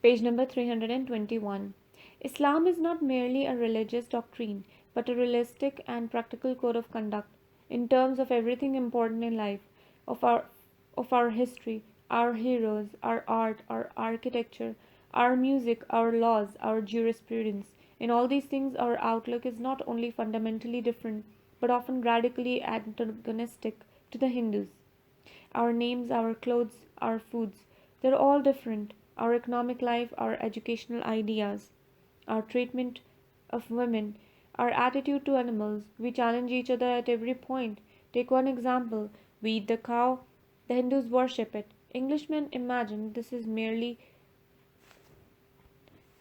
Page number 321. Islam is not merely a religious doctrine, but a realistic and practical code of conduct in terms of everything important in life, of our history, our heroes, our art, our architecture, our music, our laws, our jurisprudence. In all these things, our outlook is not only fundamentally different, but often radically antagonistic to the Hindus. Our names, our clothes, our foods, they're all different. Our economic life, our educational ideas, our treatment of women, our attitude to animals, we challenge each other at every point. Take one example: we eat the cow, the Hindus worship it. Englishmen imagine this is merely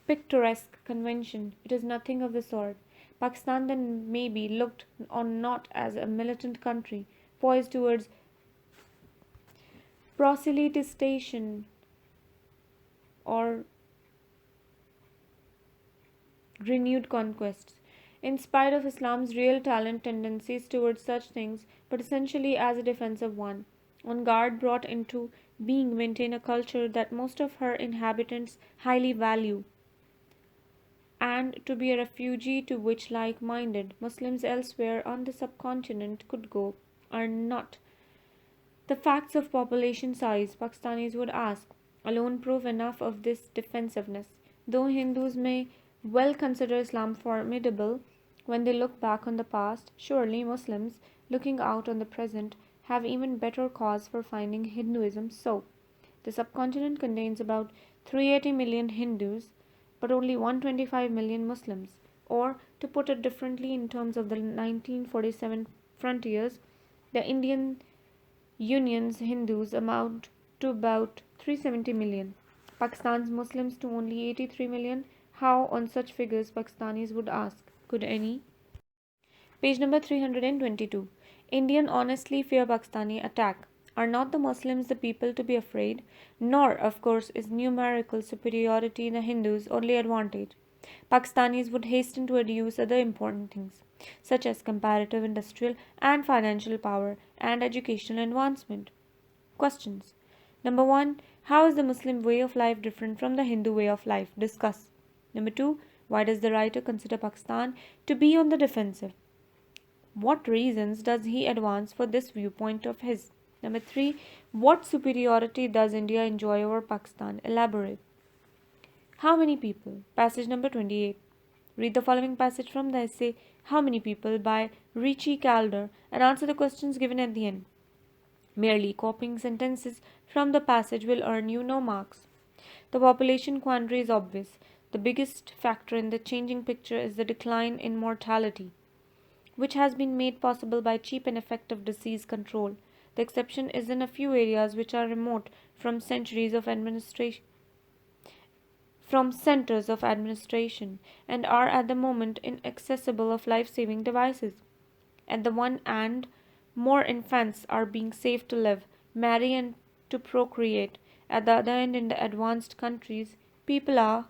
picturesque convention. It is nothing of the sort. Pakistan then may be looked on not as a militant country poised towards proselytization or renewed conquests, in spite of Islam's real talent tendencies towards such things, but essentially as a defensive one, on guard brought into being maintain a culture that most of her inhabitants highly value, and to be a refugee to which like-minded Muslims elsewhere on the subcontinent could go, are not the facts of population size, Pakistanis would ask, alone prove enough of this defensiveness. Though Hindus may well consider Islam formidable when they look back on the past, surely Muslims, looking out on the present, have even better cause for finding Hinduism so. The subcontinent contains about 380 million Hindus, but only 125 million Muslims. Or, to put it differently in terms of the 1947 frontiers, the Indian Union's Hindus amount to about 370 million, Pakistan's Muslims to only 83 million. How, on such figures, Pakistanis would ask, could any? Page number 322. Indian honestly fear Pakistani attack. Are not the Muslims the people to be afraid? Nor, of course, is numerical superiority the Hindus' only advantage. Pakistanis would hasten to adduce other important things, such as comparative industrial and financial power and educational advancement. Questions. Number 1. How is the Muslim way of life different from the Hindu way of life? Discuss. Number 2. Why does the writer consider Pakistan to be on the defensive? What reasons does he advance for this viewpoint of his? Number 3. What superiority does India enjoy over Pakistan? Elaborate. How many people? Passage number 28. Read the following passage from the essay How Many People by Richie Calder and answer the questions given at the end. Merely copying sentences from the passage will earn you no marks. The population quandary is obvious. The biggest factor in the changing picture is the decline in mortality, which has been made possible by cheap and effective disease control. The exception is in a few areas which are remote from centers of administration and are at the moment inaccessible of life-saving devices. At the one end, more infants are being saved to live, marry and to procreate. At the other end, in the advanced countries, people are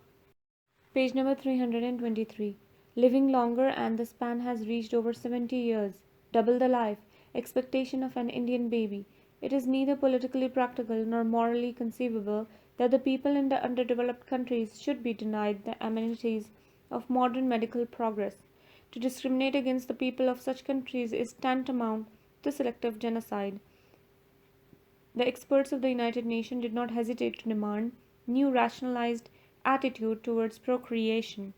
page number 323 living longer, and the span has reached over 70 years, double the life expectation of an Indian baby. It is neither politically practical nor morally conceivable that the people in the underdeveloped countries should be denied the amenities of modern medical progress. To discriminate against the people of such countries is tantamount to selective genocide. The experts of the United Nations did not hesitate to demand new rationalized attitude towards procreation,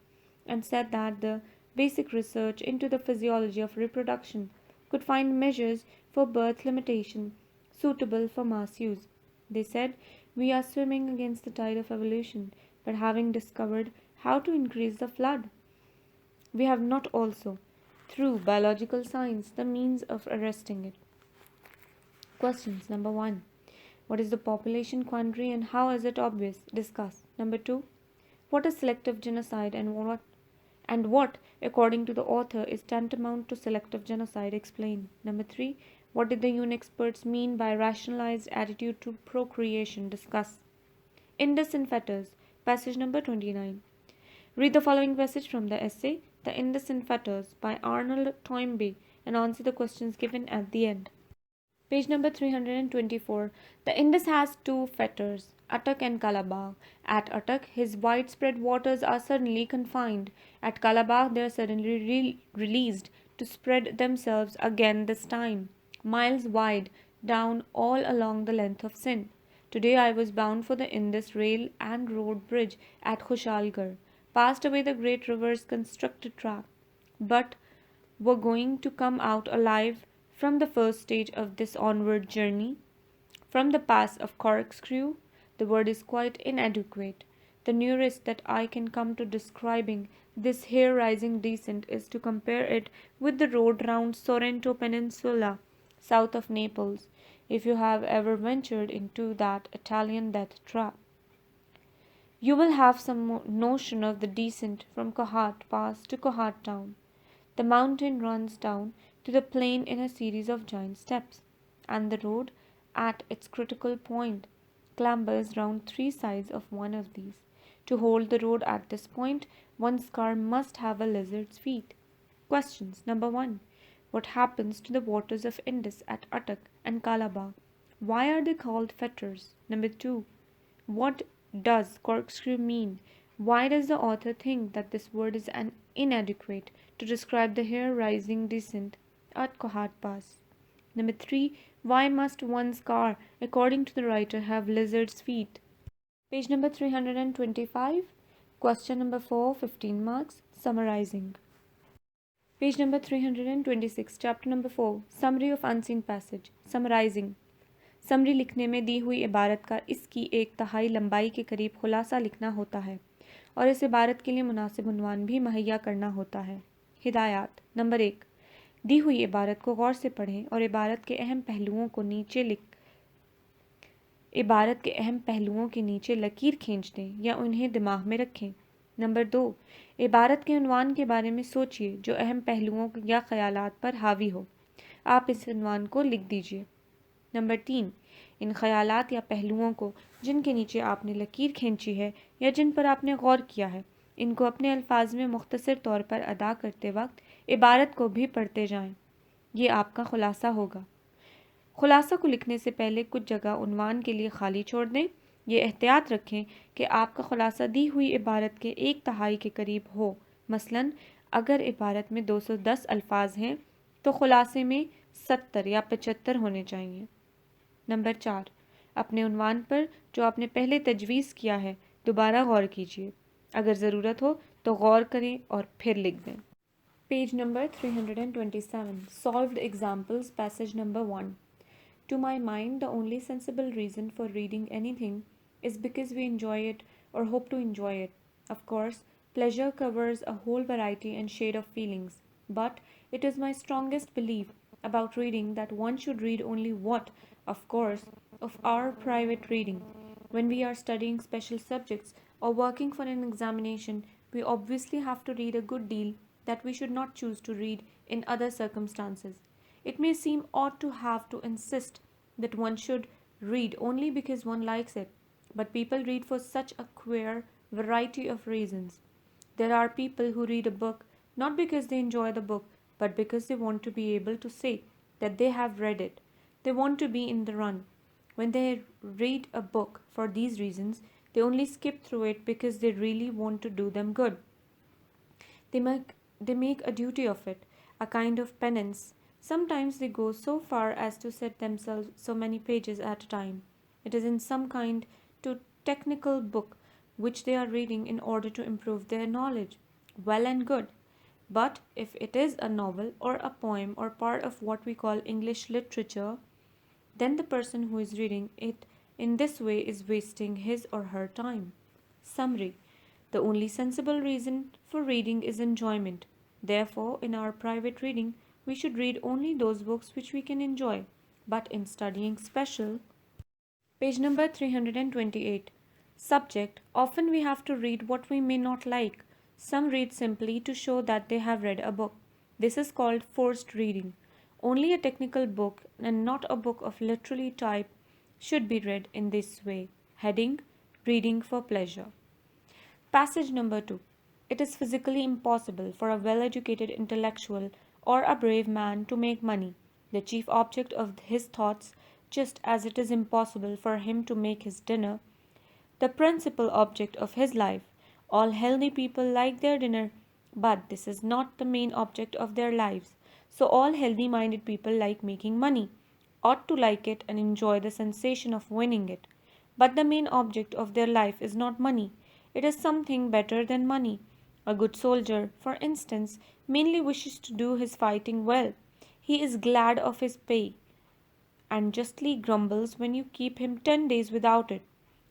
and said that the basic research into the physiology of reproduction could find measures for birth limitation suitable for mass use. They said, we are swimming against the tide of evolution, but having discovered how to increase the flood, we have not also, through biological science, the means of arresting it. Questions. Number 1. What is the population quandary and how is it obvious? Discuss. Number 2. What is selective genocide and what, according to the author, is tantamount to selective genocide? Explain. Number 3. What did the UN experts mean by rationalized attitude to procreation? Discuss. Indus in fetters. Passage number 29. Read the following passage from the essay The Indus in Fetters by Arnold Toynbee and answer the questions given at the end. Page number 324. The Indus has two fetters, Attock and Calabar. At Attock, his widespread waters are suddenly confined. At Calabar, they are suddenly released to spread themselves again, this time, miles wide, down all along the length of Sindh. Today I was bound for the Indus rail and road bridge at Khushalgarh, passed away the great river's constructed track, but were going to come out alive from the first stage of this onward journey, from the pass of Corkscrew. The word is quite inadequate. The nearest that I can come to describing this hair rising descent is to compare it with the road round Sorrento Peninsula, south of Naples, if you have ever ventured into that Italian death trap. You will have some notion of the descent from Cohart Pass to Cohart Town. The mountain runs down to the plain in a series of giant steps, and the road, at its critical point, clambers round three sides of one of these. To hold the road at this point, one's car must have a lizard's feet. Questions. Number 1. What happens to the waters of Indus at Attock and Calabar? Why are they called fetters? Number 2. What does corkscrew mean? Why does the author think that this word is inadequate to describe the hair rising descent at Kohat Pass? Number 3. Why must one's car, according to the writer, have lizard's feet? Page number 325. Question number 4, 15 marks. Summarizing. Page number 326, chapter number 4, Summary of Unseen Passage. Summarizing. Summary लिखने में दी हुई इबारत का इसकी एक तिहाई लंबाई के करीब खुलासा लिखना होता है और इस इबारत के लिए मुनासिब उन्वान भी मुहैया करना होता है। हिदायत। नंबर 1, दी हुई इबारत को गौर से पढ़ें और इबारत के अहम पहलुओं के नीचे लकीर खींच दें या उन्हें दिमाग में रखें। नंबर 2, इबारत के उन्वान के बारे में सोचिए जो अहम पहलुओं या ख्यालात पर हावी हो। आप इस उन्वान को लिख दीजिए। नंबर 3, इन ख्यालात या पहलुओं को जिनके नीचे आपने लकीर खींची है या जिन पर आपने गौर किया है, इनको अपने अल्फाज में मुख्तसर तौर पर अदा करते वक्त इबारत को भी पढ़ते जाएं। ये आपका खुलासा होगा। खुलासा को लिखने से पहले कुछ जगह उन्वान के लिए खाली छोड़ दें। ये एहतियात रखें कि आपका खुलासा दी हुई इबारत के एक तिहाई के करीब हो। मसलन अगर इबारत में 210 अल्फाज हैं तो खुलासे में 70 या 75 होने चाहिए। नंबर 4, अपने उन्वान पर जो आपने पहले तजवीज़ किया है दोबारा गौर कीजिए। अगर ज़रूरत हो तो गौर करें और फिर लिख दें। Page number 327, solved examples, passage number 1. To my mind, the only sensible reason for reading anything is because we enjoy it or hope to enjoy it. Of course, pleasure covers a whole variety and shade of feelings, but it is my strongest belief about reading that one should read only what, of course, of our private reading. When we are studying special subjects or working for an examination, we obviously have to read a good deal that we should not choose to read in other circumstances. It may seem odd to have to insist that one should read only because one likes it, but people read for such a queer variety of reasons. There are people who read a book not because they enjoy the book, but because they want to be able to say that they have read it. They want to be in the run. When they read a book for these reasons, they only skip through it because they really want to do them good. They make a duty of it, a kind of penance. Sometimes they go so far as to set themselves so many pages at a time. It is in some kind to technical book which they are reading in order to improve their knowledge. Well and good. But if it is a novel or a poem or part of what we call English literature, then the person who is reading it in this way is wasting his or her time. Summary. The only sensible reason for reading is enjoyment. Therefore, in our private reading, we should read only those books which we can enjoy. But in studying special, page number 328, subject, often we have to read what we may not like. Some read simply to show that they have read a book. This is called forced reading. Only a technical book and not a book of literary type should be read in this way. Heading, reading for pleasure. Passage number 2. It is physically impossible for a well-educated intellectual or a brave man to make money the chief object of his thoughts, just as it is impossible for him to make his dinner the principal object of his life. All healthy people like their dinner, but this is not the main object of their lives. So, all healthy minded people like making money, ought to like it and enjoy the sensation of winning it. But the main object of their life is not money, it is something better than money. A good soldier, for instance, mainly wishes to do his fighting well. He is glad of his pay and justly grumbles when you keep him 10 days without it.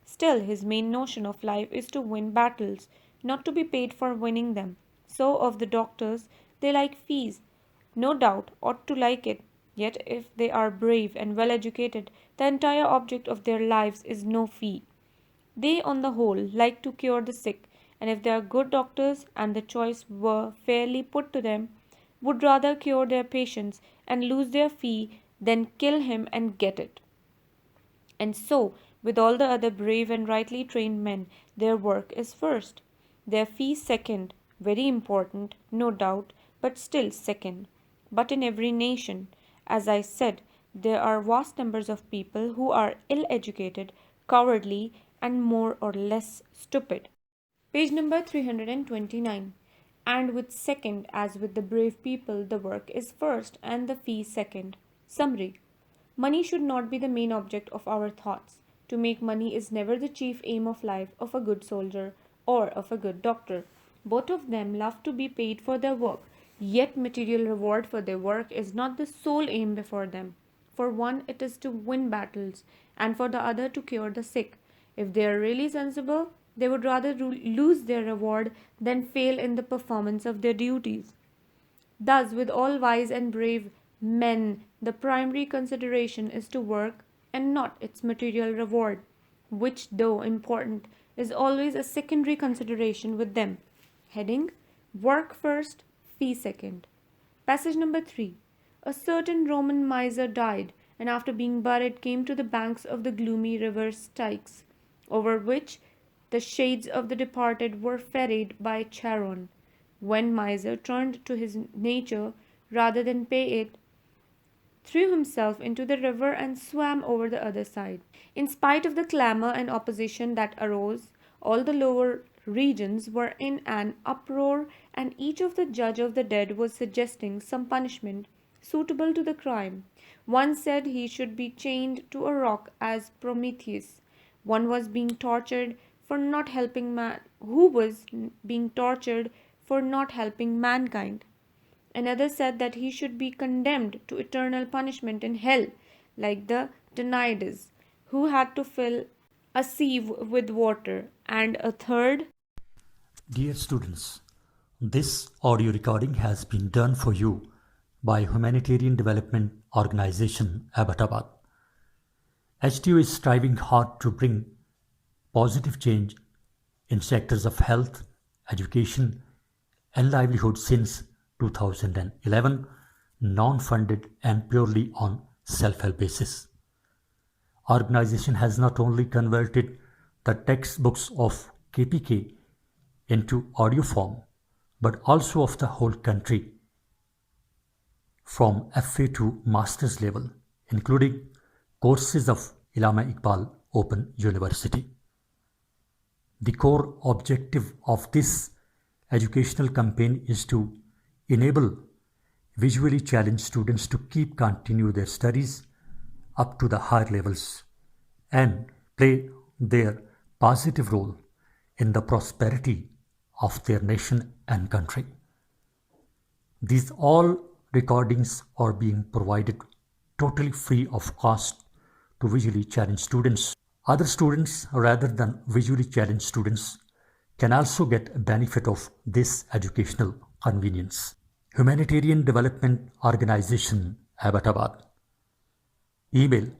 Still, his main notion of life is to win battles, not to be paid for winning them. So, of the doctors, they like fees, no doubt, ought to like it. Yet, if they are brave and well educated, the entire object of their lives is no fee. They, on the whole, like to cure the sick, and if they are good doctors and the choice were fairly put to them, would rather cure their patients and lose their fee than kill him and get it. And so, with all the other brave and rightly trained men, their work is first, their fee second, very important, no doubt, but still second. But in every nation, as I said, there are vast numbers of people who are ill educated, cowardly, and more or less stupid. Page number 329. And with second, as with the brave people, the work is first and the fee second. Summary. Money should not be the main object of our thoughts. To make money is never the chief aim of life of a good soldier or of a good doctor. Both of them love to be paid for their work, yet material reward for their work is not the sole aim before them. For one it is to win battles, and for the other to cure the sick. If they are really sensible, they would rather lose their reward than fail in the performance of their duties. Thus, with all wise and brave men, the primary consideration is to work and not its material reward, which, though important, is always a secondary consideration with them. Heading: Work first, fee second. Passage number 3. A certain Roman miser died, and after being buried came to the banks of the gloomy river Styx, over which the shades of the departed were ferried by Charon. When miser turned to his nature rather than pay it, threw himself into the river and swam over the other side. In spite of the clamour and opposition that arose, all the lower regions were in an uproar, and each of the judge of the dead was suggesting some punishment suitable to the crime. One said he should be chained to a rock as Prometheus. One was being tortured for not helping man who was being tortured for not helping mankind. Another said that he should be condemned to eternal punishment in hell, like the Danaides, who had to fill a sieve with water. And a third, Dear students, this audio recording has been done for you by Humanitarian Development Organization, Abbottabad. HTO is striving hard to bring positive change in sectors of health, education, and livelihood since 2011, non-funded and purely on self-help basis. Organization has not only converted the textbooks of KPK into audio form, but also of the whole country, from FA to master's level, including courses of Allama Iqbal Open University. The core objective of this educational campaign is to enable visually challenged students to continue their studies up to the higher levels and play their positive role in the prosperity of their nation and country. These all recordings are being provided totally free of cost to visually challenged students. Other students rather than visually challenged students can also get benefit of this educational convenience. Humanitarian Development Organization, Abbottabad. Email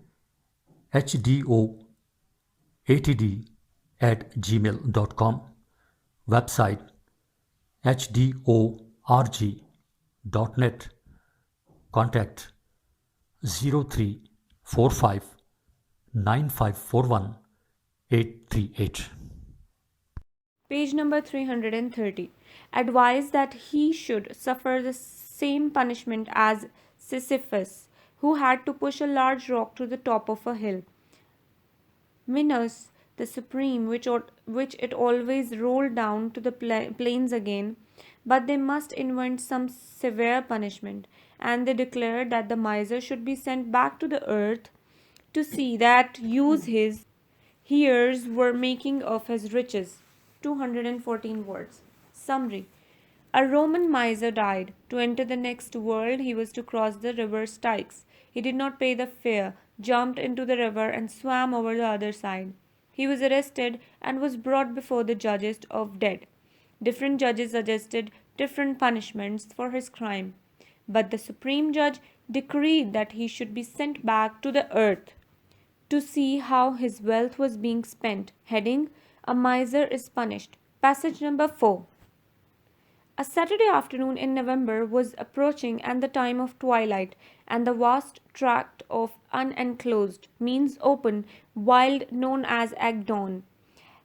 hdoatd@gmail.com. Website hdorg.net. Contact 0345 9541 838. page number 330, advised that he should suffer the same punishment as Sisyphus, who had to push a large rock to the top of a hill. Minos, the supreme, which it always rolled down to the plains again, but they must invent some severe punishment, and they declared that the miser should be sent back to the earth to see that use his heirs were making of his riches. 214 words. Summary. A Roman miser died. To enter the next world, he was to cross the river Styx. He did not pay the fare, jumped into the river, and swam over the other side. He was arrested and was brought before the judges of dead. Different judges suggested different punishments for his crime, but the supreme judge decreed that he should be sent back to the earth to see how his wealth was being spent. Heading: A miser is punished. Passage number 4. A Saturday afternoon in November was approaching and the time of twilight, and the vast tract of unenclosed, means open, wild, known as Agdon,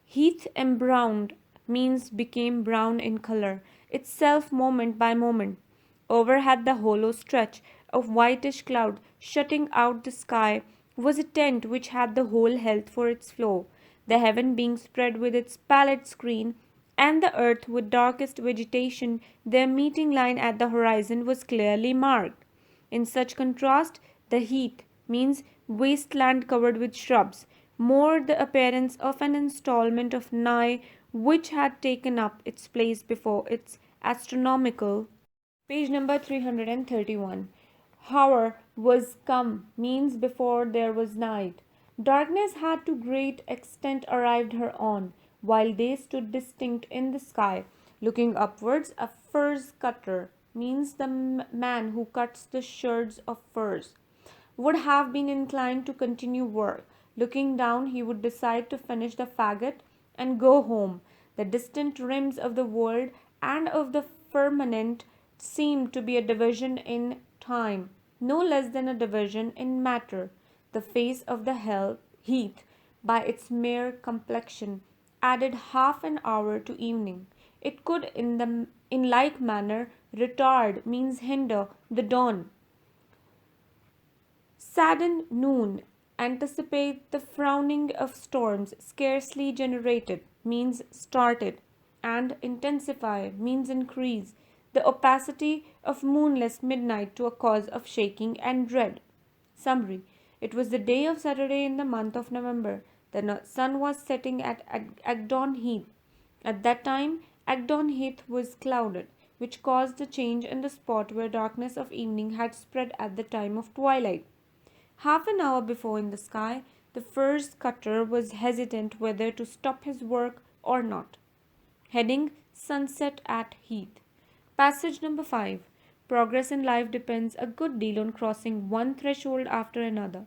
heath embrowned, means became brown in colour, itself moment by moment. Overhead the hollow stretch of whitish cloud shutting out the sky was a tent which had the whole health for its floor, the heaven being spread with its pallid screen, and the earth with darkest vegetation. Their meeting line at the horizon was clearly marked. In such contrast, the heath, means wasteland covered with shrubs, more the appearance of an installment of Nigh which had taken up its place before its astronomical. Page number 331. Hour was come, means before there was night. Darkness had to great extent arrived her on, while they stood distinct in the sky. Looking upwards, a furze cutter, means the man who cuts the sherds of furs, would have been inclined to continue work. Looking down, he would decide to finish the faggot and go home. The distant rims of the world and of the firmament seemed to be a division in time, no less than a division in matter. The face of the heath, by its mere complexion, added half an hour to evening. It could in like manner retard, means hinder, the dawn, sadden noon, anticipate the frowning of storms, scarcely generated, means started, and intensify, means increase, the opacity of moonless midnight to a cause of shaking and dread. Summary. It was the day of Saturday in the month of November. The sun was setting at Agdon Heath. At that time, Agdon Heath was clouded, which caused a change in the spot where darkness of evening had spread at the time of twilight. Half an hour before in the sky, the furze cutter was hesitant whether to stop his work or not. Heading: Sunset at Heath. Passage number 5. Progress in life depends a good deal on crossing one threshold after another.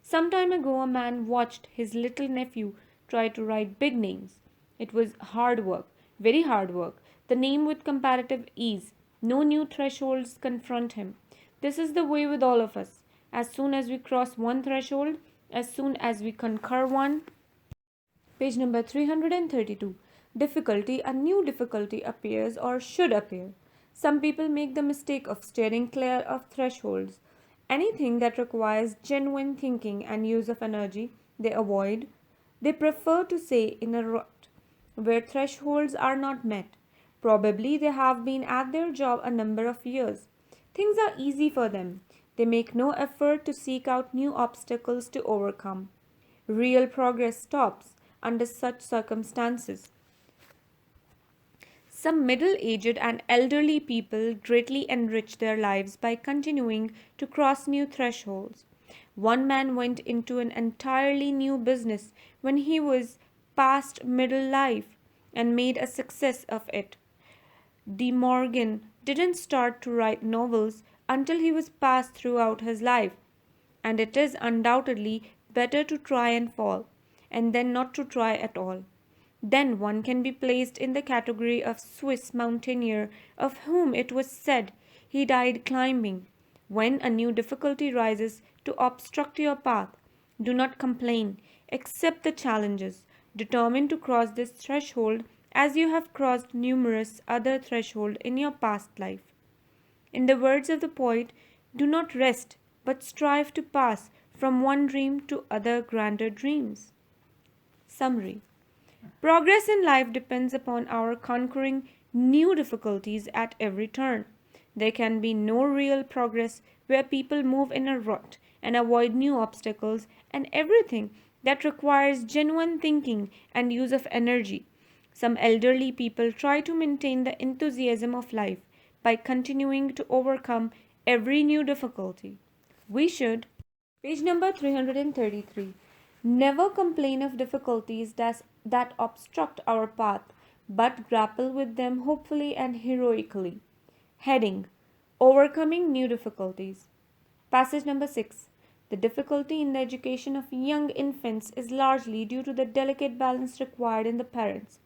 Some time ago, a man watched his little nephew try to write big names. It was hard work, very hard work, the name with comparative ease. No new thresholds confront him. This is the way with all of us. As soon as we cross one threshold, as soon as we conquer one. Page number 332. Difficulty. A new difficulty appears or should appear. Some people make the mistake of steering clear of thresholds. Anything that requires genuine thinking and use of energy, they avoid. They prefer to stay in a rut where thresholds are not met. Probably they have been at their job a number of years. Things are easy for them. They make no effort to seek out new obstacles to overcome. Real progress stops under such circumstances. Some middle-aged and elderly people greatly enrich their lives by continuing to cross new thresholds. One man went into an entirely new business when he was past middle life and made a success of it. De Morgan didn't start to write novels until he was past throughout his life, and it is undoubtedly better to try and fall, and then not to try at all. Then one can be placed in the category of Swiss mountaineer of whom it was said he died climbing. When a new difficulty rises to obstruct your path, do not complain, accept the challenges, determine to cross this threshold as you have crossed numerous other thresholds in your past life. In the words of the poet, do not rest but strive to pass from one dream to other grander dreams. Summary. Progress in life depends upon our conquering new difficulties at every turn. There can be no real progress where people move in a rut and avoid new obstacles and everything that requires genuine thinking and use of energy. Some elderly people try to maintain the enthusiasm of life by continuing to overcome every new difficulty. We should. Page number 333. Never complain of difficulties that obstruct our path, but grapple with them hopefully and heroically. Heading: Overcoming New Difficulties. Passage number 6. The difficulty in the education of young infants is largely due to the delicate balance required in the parents.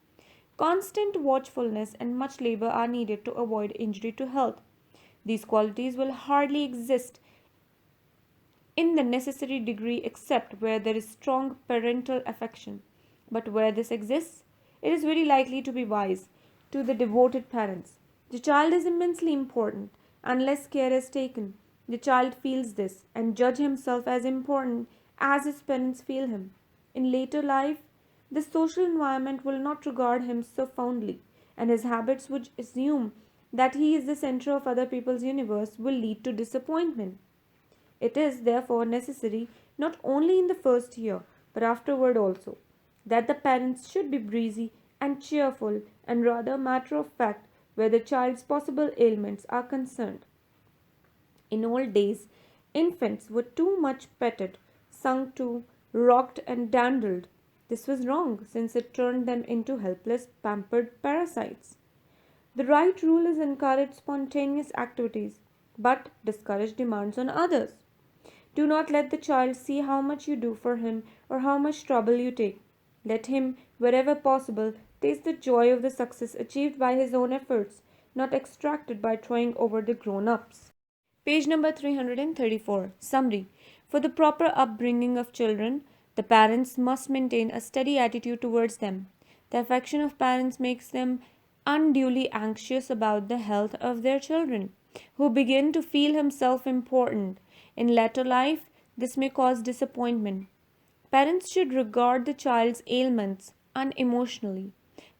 Constant watchfulness and much labor are needed to avoid injury to health. These qualities will hardly exist in the necessary degree except where there is strong parental affection. But where this exists, it is very likely to be wise to the devoted parents. The child is immensely important unless care is taken. The child feels this and judge himself as important as his parents feel him. In later life, the social environment will not regard him so fondly, and his habits which assume that he is the center of other people's universe will lead to disappointment. It is therefore necessary, not only in the first year, but afterward also, that the parents should be breezy and cheerful and rather matter of fact where the child's possible ailments are concerned. In old days, infants were too much petted, sung to, rocked, and dandled. This was wrong, since it turned them into helpless, pampered parasites. The right rule is encourage spontaneous activities, but discourage demands on others. Do not let the child see how much you do for him or how much trouble you take. Let him, wherever possible, taste the joy of the success achieved by his own efforts, not extracted by throwing over the grown ups. Page number 334. Summary. For the proper upbringing of children, the parents must maintain a steady attitude towards them. The affection of parents makes them unduly anxious about the health of their children, who begin to feel himself important. In later life, this may cause disappointment. Parents should regard the child's ailments unemotionally.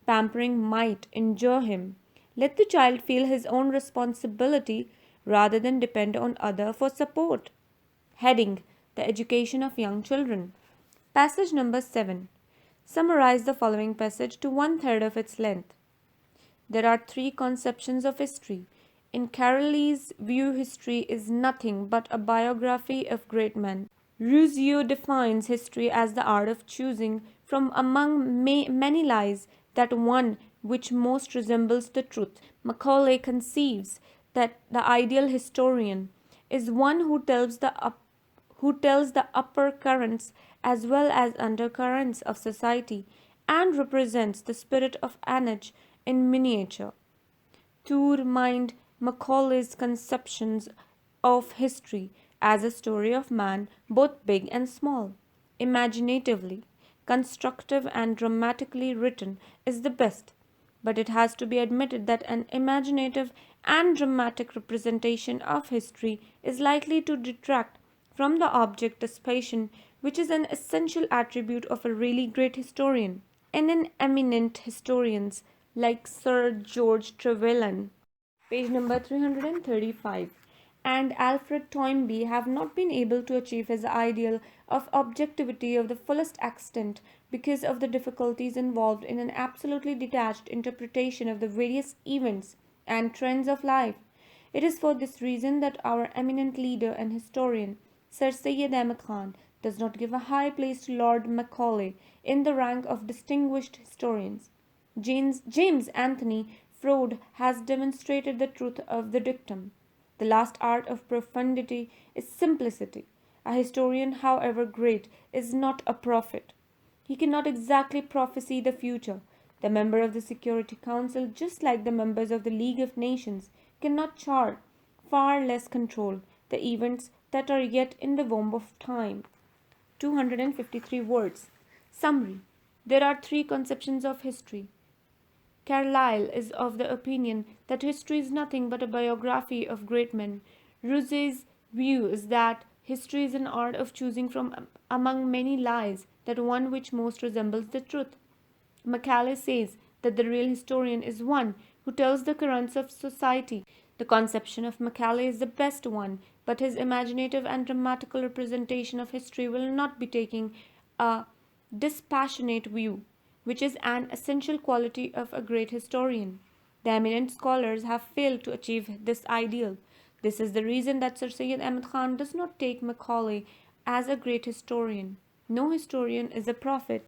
Pampering might injure him. Let the child feel his own responsibility rather than depend on other for support. Heading: The Education of Young Children. Passage number 7. Summarize the following passage to one-third of its length. There are three conceptions of history. In Carelli's view, history is nothing but a biography of great men. Rousseau defines history as the art of choosing from among many lies that one which most resembles the truth. Macaulay conceives that the ideal historian is one who tells the upper currents as well as undercurrents of society and represents the spirit of an age in miniature. Tour mined Macaulay's conceptions of history as a story of man, both big and small. Imaginatively, constructive and dramatically written is the best, but it has to be admitted that an imaginative and dramatic representation of history is likely to detract from the objectification which is an essential attribute of a really great historian. And an eminent historians like Sir George Trevelyan, page number 335, and Alfred Toynbee have not been able to achieve his ideal of objectivity of the fullest extent because of the difficulties involved in an absolutely detached interpretation of the various events and trends of life. It is for this reason that our eminent leader and historian, Sir Syed Ahmed Khan, does not give a high place to Lord Macaulay in the rank of distinguished historians. James Anthony Froude has demonstrated the truth of the dictum. The last art of profundity is simplicity. A historian, however great, is not a prophet. He cannot exactly prophesy the future. The member of the Security Council, just like the members of the League of Nations, cannot chart, far less control, the events that are yet in the womb of time. 253 words. Summary. There are three conceptions of history. Carlyle is of the opinion that history is nothing but a biography of great men. Rousseau's view is that history is an art of choosing from among many lies that one which most resembles the truth. Macaulay says that the real historian is one who tells the currents of society. The conception of Macaulay is the best one, but his imaginative and dramatical representation of history will not be taking a dispassionate view, which is an essential quality of a great historian. The eminent scholars have failed to achieve this ideal. This is the reason that Sir Syed Ahmed Khan does not take Macaulay as a great historian. No historian is a prophet.